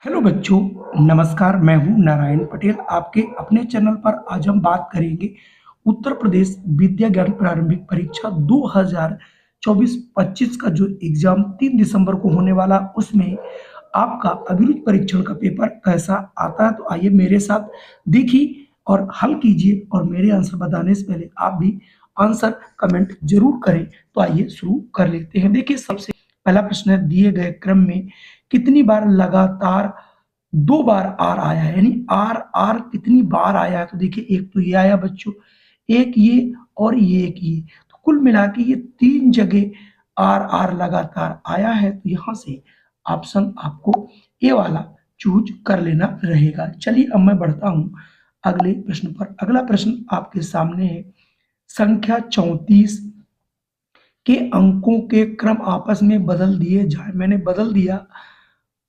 Hello बच्चों, नमस्कार। मैं हूं नारायण पटेल। आपके अपने चैनल पर आज हम बात करेंगे उत्तर प्रदेश विद्या ज्ञान प्रारंभिक परीक्षा 2024-25 का जो एग्जाम 3 दिसंबर को होने वाला, उसमें आपका अभिरुचि परीक्षण का पेपर कैसा आता है। तो आइए मेरे साथ देखिए और हल कीजिए, और मेरे आंसर बताने से पहले आप भी आंसर कमेंट जरूर करें। तो आइए शुरू कर लेते हैं। देखिए, सबसे पहला प्रश्न है, दिए गए क्रम में कितनी बार लगातार 2 बार आर आया है, यानी आर आर कितनी बार आया है। तो देखिए, एक तो ये आया बच्चों, एक ये और ये एक ये, तो कुल मिला के ये 3 जगह आर आर लगातार आया है। तो यहां से ऑप्शन आपको ए वाला चूज कर लेना रहेगा। चलिए अब मैं बढ़ता हूं अगले प्रश्न पर। अगला प्रश्न आपके सामने है, संख्या 34 के अंकों के क्रम आपस में बदल दिए जाए। मैंने बदल दिया,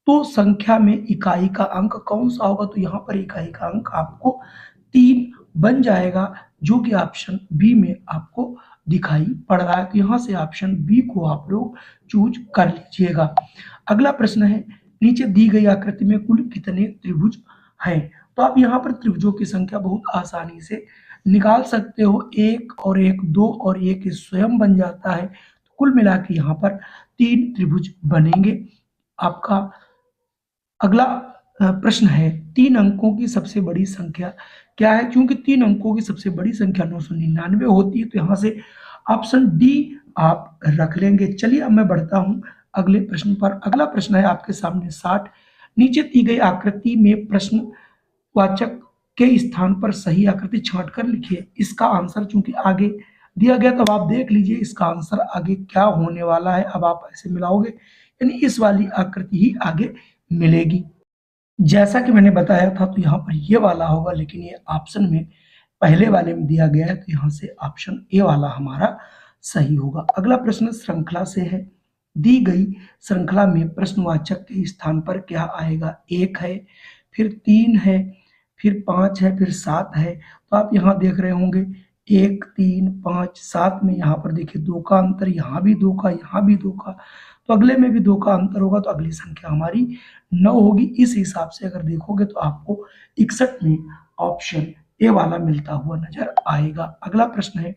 तो संख्या में इकाई का अंक कौन सा होगा। तो यहाँ पर इकाई का अंक आपको 3 बन जाएगा, जो कि ऑप्शन बी में आपको दिखाई पड़ रहा है। तो यहाँ से ऑप्शन बी को आप लोग चूज कर लीजिएगा। अगला प्रश्न है, नीचे दी गई आकृति में कुल कितने त्रिभुज हैं। तो आप यहाँ पर त्रिभुजों की संख्या बहुत आसानी से निकाल सकते हो। 1 और 1 2 और 1 स्वयं बन जाता है। तो कुल मिला के यहाँ पर 3 त्रिभुज बनेंगे। आपका अगला प्रश्न है, 3 अंकों की सबसे बड़ी संख्या क्या है। क्योंकि 3 अंकों की सबसे बड़ी संख्या 999 होती है, तो यहाँ से ऑप्शन डी आप रख लेंगे। चलिए अब मैं बढ़ता हूँ अगले प्रश्न पर। अगला प्रश्न है आपके सामने 60, नीचे दी गई आकृति में प्रश्नवाचक के स्थान पर सही आकृति छांट कर लिखिए। इसका आंसर चूंकि आगे दिया गया, तो आप देख लीजिए इसका आंसर आगे क्या होने वाला है। अब आप ऐसे मिलाओगे, यानी इस वाली आकृति ही आगे मिलेगी। जैसा कि मैंने बताया था, तो यहाँ पर ये वाला होगा, लेकिन ये ऑप्शन में पहले वाले में दिया गया है, तो यहाँ से ऑप्शन ए वाला हमारा सही होगा। अगला प्रश्न श्रृंखला से है, दी गई श्रृंखला में प्रश्नवाचक के स्थान पर क्या आएगा। 1 है, फिर 3 है, फिर 5 है, फिर 7 है। तो आप यहाँ देख रहे होंगे 1 3 5 7 में यहाँ पर देखिए 2 का अंतर, यहाँ भी 2 का, यहाँ भी 2 का, तो अगले में भी 2 का अंतर होगा। तो अगली संख्या हमारी 9 होगी। इस हिसाब से अगर देखोगे तो आपको 61 में ऑप्शन ए वाला मिलता हुआ नजर आएगा। अगला प्रश्न है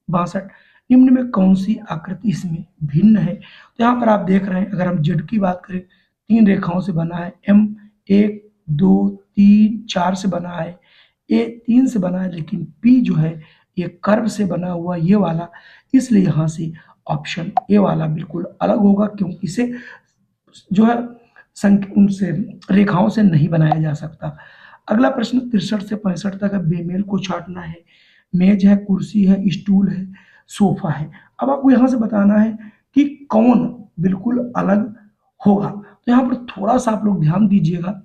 62, निम्न में कौन सी आकृति इसमें भिन्न है। तो यहाँ पर आप देख रहे हैं, अगर हम जेड की बात करें, 3 रेखाओं से बना है। एम 1 2 3 4 से बना है। ए 3 से बना है, लेकिन पी जो है ये कर्व से बना हुआ ये वाला, इसलिए यहाँ से ऑप्शन ए वाला बिल्कुल अलग होगा, क्योंकि इसे जो है उनसे रेखाओं से नहीं बनाया जा सकता। अगला प्रश्न 63 से 65 तक है, बेमेल को छांटना है। मेज है, कुर्सी है, स्टूल है, सोफा है। अब आपको यहाँ से बताना है कि कौन बिल्कुल अलग होगा। तो यहाँ पर थोड़ा सा आप लोग ध्यान दीजिएगा।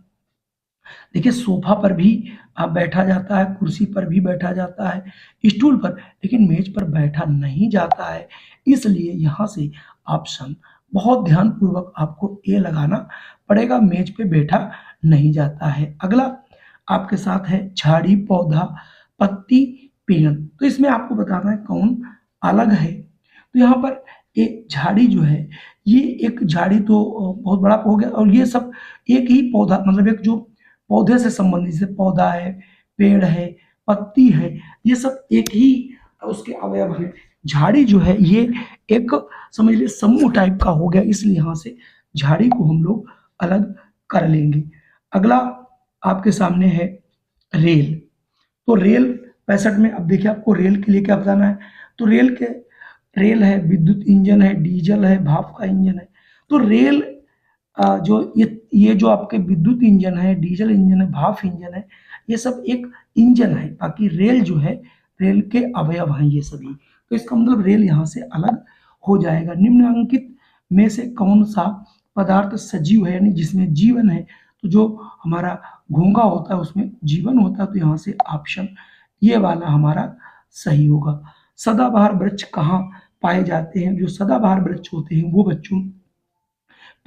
देखिए, सोफा पर भी बैठा जाता है, कुर्सी पर भी बैठा जाता है, स्टूल पर, लेकिन मेज पर बैठा नहीं जाता है। इसलिए यहाँ से ऑप्शन बहुत ध्यानपूर्वक आपको ए लगाना पड़ेगा, मेज पे बैठा नहीं जाता है। अगला आपके साथ है झाड़ी, पौधा, पत्ती, पेड़। तो इसमें आपको बताना है कौन अलग है। तो यहाँ पर एक झाड़ी जो है, ये एक झाड़ी तो बहुत बड़ा हो गया, और ये सब एक ही पौधा, मतलब एक जो पौधे से संबंधित, जैसे पौधा है, पेड़ है, पत्ती है, ये सब एक ही उसके अवयव हैं। झाड़ी जो है ये एक समझ लीजिए समूह टाइप का हो गया, इसलिए यहाँ से झाड़ी को हम लोग अलग कर लेंगे। अगला आपके सामने है रेल। तो रेल 65 में, अब देखिए आपको रेल के लिए क्या बताना है। तो रेल है, विद्युत इंजन है, डीजल है, भाप का इंजन है। तो रेल जो ये जो आपके विद्युत इंजन है, डीजल इंजन है, भाप इंजन है, ये सब एक इंजन है। बाकी रेल जो है, रेल के अवयव हैं ये सभी। तो इसका मतलब रेल यहाँ से अलग हो जाएगा। निम्नलिखित में से कौन सा पदार्थ सजीव है, यानी जिसमें जीवन है। तो जो हमारा घोंघा होता है उसमें जीवन होता है, तो यहाँ से ऑप्शन ये वाला हमारा सही होगा। सदाबहार वृक्ष कहाँ पाए जाते हैं। जो सदाबहार वृक्ष होते हैं वो बच्चों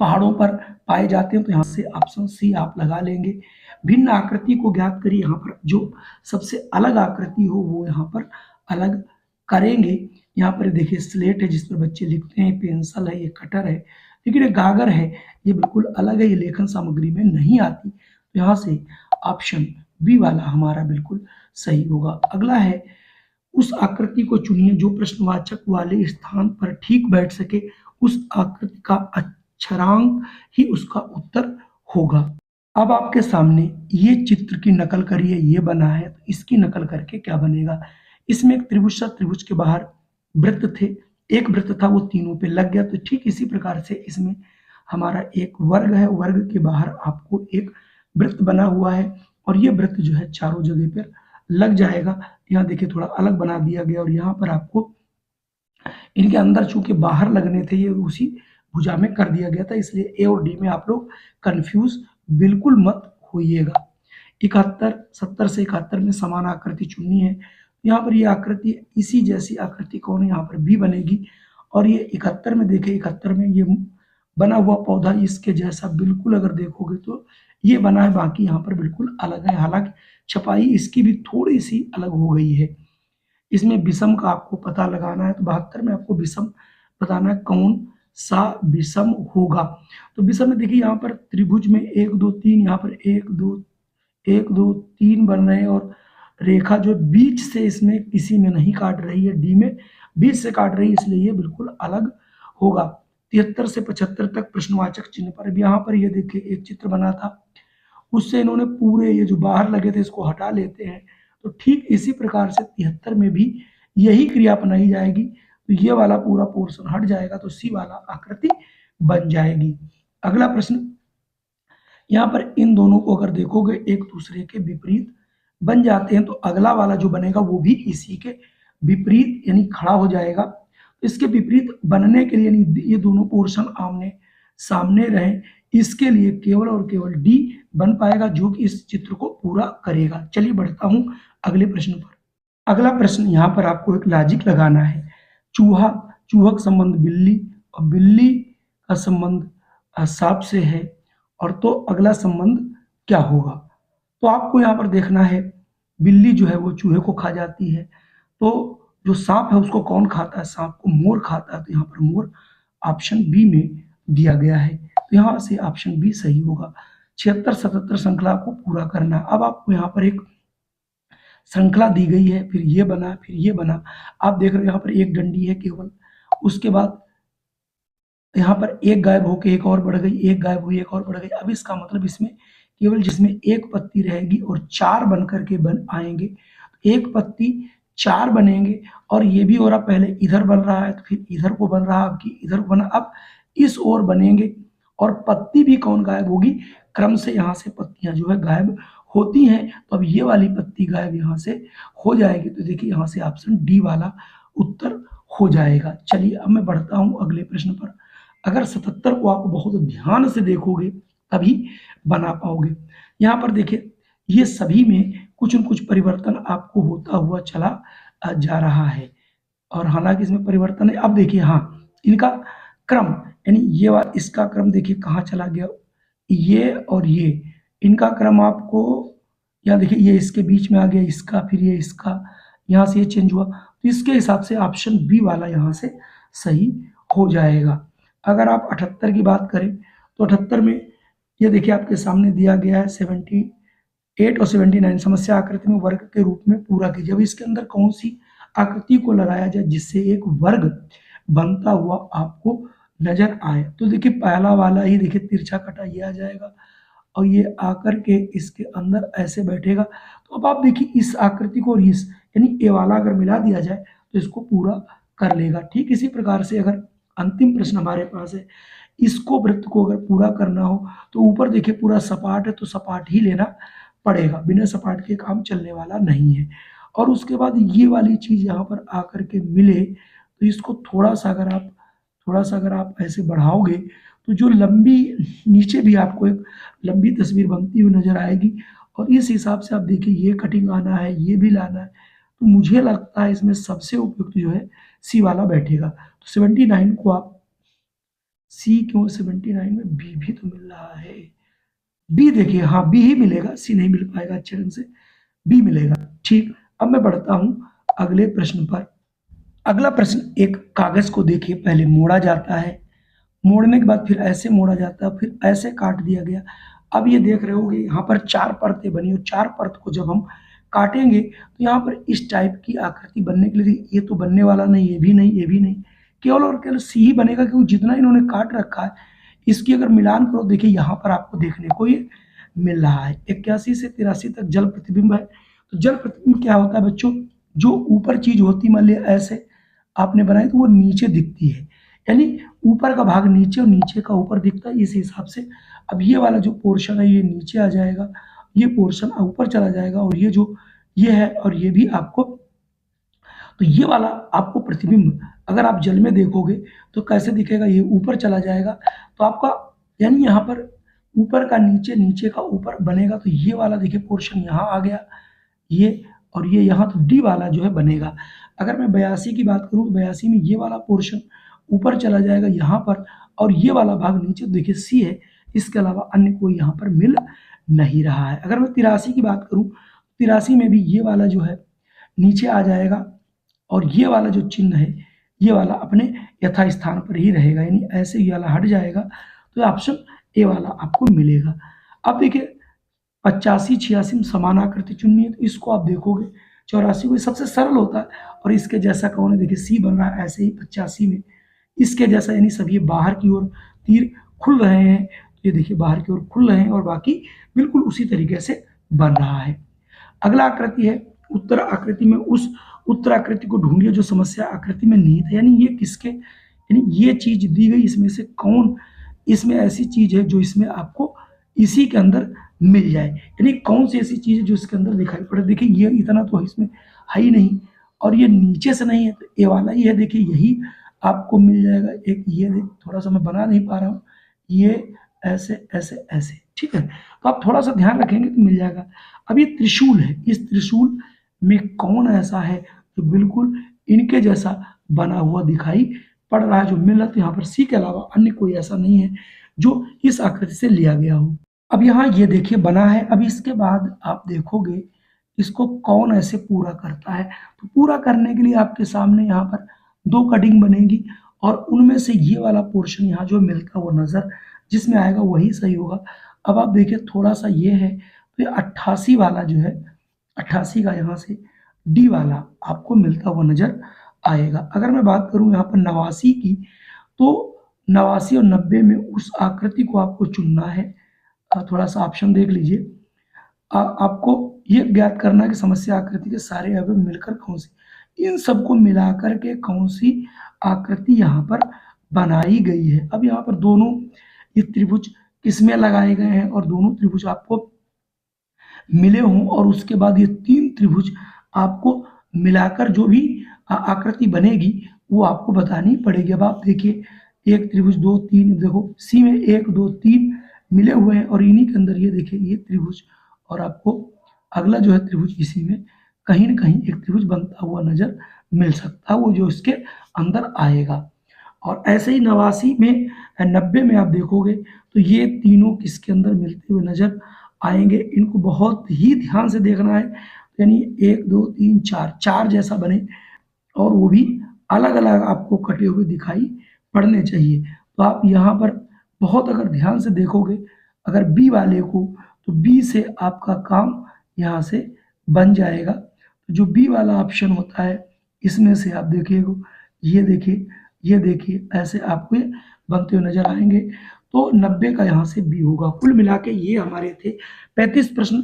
पहाड़ों पर पाए जाते हैं, तो यहाँ से ऑप्शन सी आप लगा लेंगे। भिन्न आकृति को ज्ञात करिए। यहाँ पर जो सबसे अलग आकृति हो वो यहाँ पर अलग करेंगे। यहाँ पर देखिए स्लेट है जिस पर बच्चे लिखते हैं, पेंसिल है, ये कटर है, लेकिन ये गागर है, ये बिल्कुल अलग है, ये लेखन सामग्री में नहीं आती। तो यहाँ से ऑप्शन बी वाला हमारा बिल्कुल सही होगा। अगला है, उस आकृति को चुनिए जो प्रश्नवाचक वाले स्थान पर ठीक बैठ सके, उस आकृति का अक्षरांक ही उसका उत्तर होगा। अब आपके सामने ये चित्र की नकल करिए, ये बना है, तो इसकी नकल करके क्या बनेगा। इसमें एक त्रिभुज था, त्रिभुज के बाहर वृत्त थे, एक वृत्त था वो तीनों पे लग गया। तो ठीक इसी प्रकार से इसमें हमारा एक वर्ग है, वर्ग के बाहर आपको एक वृत्त बना हुआ है और ये वृत्त जो है चारों जगह पर लग जाएगा। यहाँ देखिए थोड़ा अलग बना दिया गया और यहाँ पर आपको इनके अंदर चूंकि बाहर लगने थे, ये उसी भुजा में कर दिया गया था, इसलिए ए और डी में आप लोग कंफ्यूज बिल्कुल मत होइएगा। 71, 70 से 71 में समान आकृति चुननी है। यहाँ पर ये आकृति, इसी जैसी आकृति कौन है, यहाँ पर बी बनेगी। और ये 71 में देखिए, 71 में ये बना हुआ पौधा इसके जैसा बिल्कुल अगर देखोगे तो ये बना है, बाकी यहाँ पर बिल्कुल अलग है। हालांकि छपाई इसकी भी थोड़ी सी अलग हो गई है। इसमें विषम का आपको पता लगाना है, तो 72 में आपको विषम बताना है कौन सा विषम होगा। तो विषम में देखिए यहाँ पर त्रिभुज में 1 2 3, यहाँ पर 1 2 3 बन रहे हैं और रेखा जो बीच से इसमें किसी में नहीं काट रही है, डी में बीच से काट रही है, इसलिए ये बिल्कुल अलग होगा। 73 से 75 तक प्रश्नवाचक चिन्ह पर, अब यहाँ पर ये देखिए एक चित्र बना था, उससे इन्होंने पूरे ये जो बाहर लगे थे इसको हटा लेते हैं। तो ठीक इसी प्रकार से 73 में भी यही क्रिया अपनाई जाएगी। तो ये वाला पूरा पोर्शन हट जाएगा, तो सी वाला आकृति बन जाएगी। अगला प्रश्न, यहाँ पर इन दोनों को अगर देखोगे एक दूसरे के विपरीत बन जाते हैं, तो अगला वाला जो बनेगा वो भी इसी के विपरीत यानी खड़ा हो जाएगा। तो इसके विपरीत बनने के लिए यानी ये दोनों पोर्शन आमने सामने रहे, इसके लिए केवल और केवल डी बन पाएगा जो कि इस चित्र को पूरा करेगा। चलिए बढ़ता हूं अगले प्रश्न पर। अगला प्रश्न, यहाँ पर आपको एक लॉजिक लगाना है। चूहा, चूहा का संबंध बिल्ली और बिल्ली का संबंध सांप से है, और तो अगला संबंध क्या होगा। तो आपको यहाँ पर देखना है, बिल्ली जो है वो चूहे को खा जाती है, तो जो सांप है उसको कौन खाता है, सांप को मोर खाता है। तो यहाँ पर मोर ऑप्शन बी में दिया गया है, तो यहाँ से ऑप्शन बी सही होगा। 76 77 श्रृंखला को पूरा करना। अब आपको यहाँ पर एक श्रृंखला दी गई है, फिर ये बना, फिर ये बना। आप देख रहे हो यहाँ पर एक डंडी है केवल, उसके बाद यहाँ पर एक गायब होकर एक और बढ़ गई, एक गायब हुई एक और बढ़ गई। अब इसका मतलब इसमें केवल जिसमें एक पत्ती रहेगी और 4 बन करके बन आएंगे, एक पत्ती 4 बनेंगे। और ये भी हो रहा, पहले इधर बन रहा है तो फिर इधर को बन रहा, अब की इधर बना, अब इस ओर बनेंगे और पत्ती भी कौन गायब होगी, क्रम से यहाँ से पत्तियां जो है गायब होती हैं। तो अब ये वाली पत्ती गायब यहाँ से हो जाएगी, तो देखिए यहाँ से ऑप्शन डी वाला उत्तर हो जाएगा। चलिए अब मैं बढ़ता हूँ अगले प्रश्न पर। अगर 77 को आप बहुत ध्यान से देखोगे तभी बना पाओगे। यहाँ पर देखिए ये सभी में कुछ न कुछ परिवर्तन आपको होता हुआ चला जा रहा है, और हालांकि इसमें परिवर्तन है। अब देखिए हाँ, इनका क्रम यानी ये वाला, इसका क्रम देखिए कहाँ चला गया, ये और ये, इनका क्रम आपको यहाँ देखिए ये इसके बीच में आ गया, इसका फिर ये इसका, यहाँ से ये चेंज हुआ। तो इसके हिसाब से ऑप्शन बी वाला यहाँ से सही हो जाएगा। अगर आप 78 की बात करें तो 78 में ये देखिए आपके सामने दिया गया है 78 और 79, समस्या आकृति में वर्ग के रूप में पूरा कीजिए। अब इसके अंदर कौन सी आकृति को लगाया जाए जिससे एक वर्ग बनता हुआ आपको नजर आए। तो देखिए पहला वाला ही देखिए तिरछा कटा ये आ जाएगा और ये आकर के इसके अंदर ऐसे बैठेगा। तो अब आप देखिए इस आकृति को और इस यानी ए वाला अगर मिला दिया जाए तो इसको पूरा कर लेगा। ठीक इसी प्रकार से अगर अंतिम प्रश्न हमारे पास है, इसको वृत्त को अगर पूरा करना हो तो ऊपर देखिए पूरा सपाट है तो सपाट ही लेना पड़ेगा, बिना सपाट के काम चलने वाला नहीं है। और उसके बाद ये वाली चीज यहाँ पर आकर के मिले तो इसको थोड़ा सा अगर आप ऐसे बढ़ाओगे तो जो लंबी नीचे भी आपको एक लंबी तस्वीर बनती हुई नजर आएगी। और इस हिसाब से आप देखिए ये कटिंग आना है, ये भी लाना है, तो मुझे लगता है इसमें सबसे उपयुक्त जो है सी वाला बैठेगा। तो 79 को आप सी, क्यों 79 में बी भी तो मिल रहा है, बी देखिए हाँ बी ही मिलेगा, सी नहीं मिल पाएगा अच्छे ढंग से, बी मिलेगा। ठीक, अब मैं बढ़ता हूं अगले प्रश्न पर। अगला प्रश्न, एक कागज को देखिए पहले मोड़ा जाता है मोड़ने के बाद फिर ऐसे मोड़ा जाता है, फिर ऐसे काट दिया गया। अब ये देख रहे होगे यहाँ पर 4 परतें बनी और 4 परत को जब हम काटेंगे तो यहाँ पर इस टाइप की आकृति बनने के लिए ये तो बनने वाला नहीं, ये भी नहीं, ये भी नहीं, केवल और केवल सी ही बनेगा, क्योंकि जितना इन्होंने काट रखा है इसकी अगर मिलान करो, देखिए यहाँ पर आपको देखने को ये मिल रहा है। 81 से 83 तक जल प्रतिबिंब है। तो जल प्रतिबिंब क्या होता है बच्चों, जो ऊपर चीज होती मान लिया ऐसे आपने बनाई तो वो नीचे दिखती है, यानी ऊपर का भाग नीचे और नीचे का ऊपर दिखता है। इस हिसाब से अब ये वाला जो पोर्शन है ये नीचे आ जाएगा, ये पोर्शन ऊपर चला जाएगा, और ये जो ये है और ये भी आपको, तो ये वाला आपको प्रतिबिंब अगर आप जल में देखोगे तो कैसे दिखेगा, ये ऊपर चला जाएगा। तो आपका यानी यहाँ पर ऊपर का नीचे, नीचे का ऊपर बनेगा। तो ये वाला देखिए पोर्शन यहाँ आ गया, ये और ये यहाँ, तो डी वाला जो है बनेगा। अगर मैं 82 की बात करूँ तो 82 में ये वाला पोर्शन ऊपर चला जाएगा यहाँ पर, और ये वाला भाग नीचे, देखिए सी है, इसके अलावा अन्य कोई यहाँ पर मिल नहीं रहा है। अगर मैं 83 की बात करूँ, 83 में भी ये वाला जो है नीचे आ जाएगा, और ये वाला जो चिन्ह है ये वाला अपने यथा स्थान पर ही रहेगा, यानी ऐसे ये वाला हट जाएगा। तो ऑप्शन ए वाला आपको मिलेगा। अब देखिए 85 86 में समान आकृति चुननी है, तो इसको आप देखोगे 84 को सबसे सरल होता है, और इसके जैसा कौन है, देखिए सी बन रहा है ऐसे ही 85 में इसके जैसा, यानी सभी बाहर की ओर तीर खुल रहे हैं, ये देखिए बाहर की ओर खुल रहे हैं, और बाकी बिल्कुल उसी तरीके से बन रहा है। अगला आकृति है उत्तर आकृति में। उस उत्तर आकृति को ढूंढिए जो समस्या आकृति में निहित है, यानी ये किसके, यानी ये चीज दी गई, इसमें से कौन इसमें ऐसी चीज है जो इसमें आपको इसी के अंदर मिल जाए, यानी कौन सी ऐसी चीज है जो इसके अंदर दिखाई पड़े। देखिए ये इतना तो इसमें है ही नहीं, और ये नीचे से नहीं है, तो ए वाला ही है, देखिए यही आपको मिल जाएगा। एक ये थोड़ा सा मैं बना नहीं पा रहा हूँ, ये ऐसे ऐसे ऐसे, ठीक है, तो आप थोड़ा सा ध्यान रखेंगे तो मिल जाएगा। अब ये त्रिशूल है, इस त्रिशूल में कौन ऐसा है जो बिल्कुल इनके जैसा बना हुआ दिखाई पड़ रहा है, जो मिल रहा है। तो यहाँ पर सी के अलावा अन्य कोई ऐसा नहीं है जो इस आकृति से लिया गया हो। अब यहाँ ये देखिए बना है। अब इसके बाद आप देखोगे इसको कौन ऐसे पूरा करता है, तो पूरा करने के लिए आपके सामने यहाँ पर 2 कटिंग बनेगी, और उनमें से ये वाला पोर्शन यहाँ जो मिलता है वो नजर जिसमें आएगा वही सही होगा। अब आप देखिए थोड़ा सा ये है, तो ये 88 वाला जो है, 88 का यहाँ से डी वाला आपको मिलता हुआ नजर आएगा। अगर मैं बात करूँ यहाँ पर 89 की, तो 89 और 90 में उस आकृति को आपको चुनना है। थोड़ा सा ऑप्शन देख लीजिए। आपको ये ज्ञात करना है कि समस्या आकृति के सारे अवयव मिलकर कौन सी, इन सबको मिलाकर के कौन सी आकृति यहाँ पर बनाई गई है। अब यहाँ पर दोनों ये त्रिभुज किसमें लगाए गए हैं, और दोनों त्रिभुज आपको मिले हों, और उसके बाद ये 3 त्रिभुज आपको मिलाकर जो भी आकृति बनेगी वो आपको बतानी पड़ेगी। अब आप देखिए 1 त्रिभुज 2 3, देखो सी में 1 2 3 मिले हुए हैं, और इन्हीं के अंदर ये देखिए ये त्रिभुज, और आपको अगला जो है त्रिभुज इसी में कहीं न कहीं एक त्रिभुज बनता हुआ नजर मिल सकता है, वो जो इसके अंदर आएगा। और ऐसे ही 89 में 90 में आप देखोगे तो ये तीनों किसके अंदर मिलते हुए नजर आएंगे। इनको बहुत ही ध्यान से देखना है, यानी 1 2 3 4 4 जैसा बने, और वो भी अलग अलग आपको कटे हुए दिखाई पड़ने चाहिए। तो आप यहाँ पर बहुत अगर ध्यान से देखोगे, अगर बी वाले को, तो बी से आपका काम यहाँ से बन जाएगा। तो जो बी वाला ऑप्शन होता है इसमें से आप देखिएगा, ये देखिए ये देखिए ऐसे आपको ये बनते हुए नजर आएंगे। तो 90 का यहाँ से बी होगा। कुल मिला के ये हमारे थे 35 प्रश्न।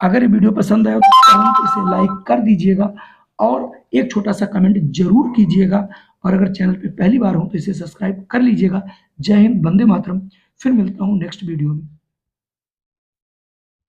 अगर ये वीडियो पसंद आया तो इसे लाइक कर दीजिएगा, और एक छोटा सा कमेंट जरूर कीजिएगा, और अगर चैनल पे पहली बार हो तो इसे सब्सक्राइब कर लीजिएगा। जय हिंद, वंदे मातरम। फिर मिलता हूँ नेक्स्ट वीडियो में।